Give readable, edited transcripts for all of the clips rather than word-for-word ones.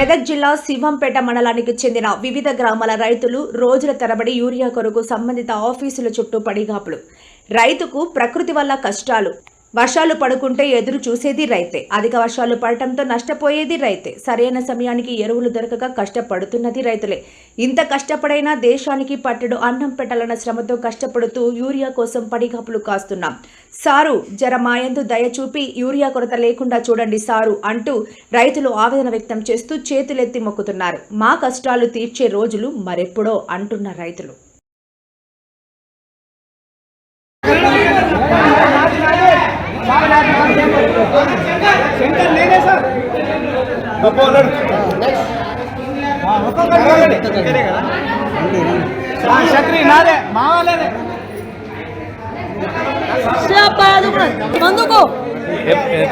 మెదక్ జిల్లా శివంపేట మండలానికి చెందిన వివిధ గ్రామాల రైతులు రోజుల తరబడి యూరియా కొరకు సంబంధిత ఆఫీసుల చుట్టూ పడిగాపులు. రైతుకు ప్రకృతి వల్ల కష్టాలు. వర్షాలు పడుకుంటే ఎదురు చూసేది రైతే. అధిక వర్షాలు పడటంతో నష్టపోయేది రైతే. సరైన సమయానికి ఎరువులు దొరకక కష్టపడుతున్నది రైతులే. ఇంత కష్టపడైనా దేశానికి పట్టెడు అన్నం పెట్టాలన్న శ్రమతో కష్టపడుతూ యూరియా కోసం పడిగాపులు కాస్తున్నాం. సారు జర మాయందు దయ చూపి యూరియా కొరత లేకుండా చూడండి సారు అంటూ రైతులు ఆవేదన వ్యక్తం చేస్తూ చేతులెత్తి మొక్కుతున్నారు. మా కష్టాలు తీర్చే రోజులు మరెప్పుడో అంటున్న రైతులు.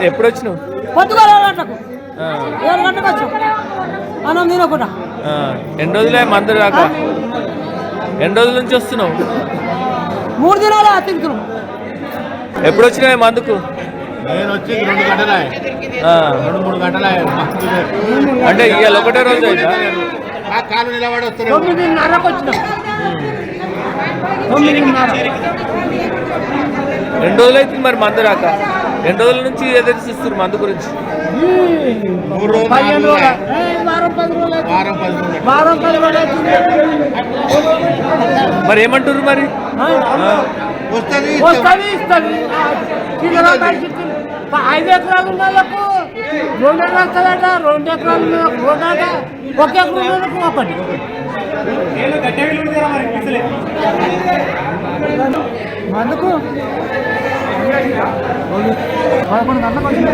ఎప్పుడు వచ్చినావు? పొద్దుగల 7 గంటలకు 7 గంటలకు వచ్చాం. అన్నం తినకుండా ఎన్ని రోజులే మందు రాక? ఎన్ని రోజుల నుంచి వస్తున్నావు? 3 దినాలే తింటున్నాం. ఎప్పుడు వచ్చినావు మందుకు? నేను వచ్చి 2 గంటలు 2-3 గంటలు అంటే ఇవాళ ఒకటే రోజు అయితే కాలు నిలబడి వస్తారు. 9:30కు వచ్చినాం. 9:30. 2 రోజులు అవుతుంది మరి మందు రాక. 2 రోజుల నుంచి ఎదురు చూస్తారు మందు గురించి. 3 రోజులు 15 రోజులు వారం 10 రోజులు మరి ఏమంటారు మరి? వస్తుంది ఇస్తుంది. 5 ఎకరాలు ఉన్న వాళ్ళకు 2 ఎకరాలు వస్తుందట. 2 ఎకరాలు ఉన్న వాళ్ళకు 1 ఎకరం ఉన్న వాళ్ళకు 1. అందుకు 11 గంటలకు వచ్చింది.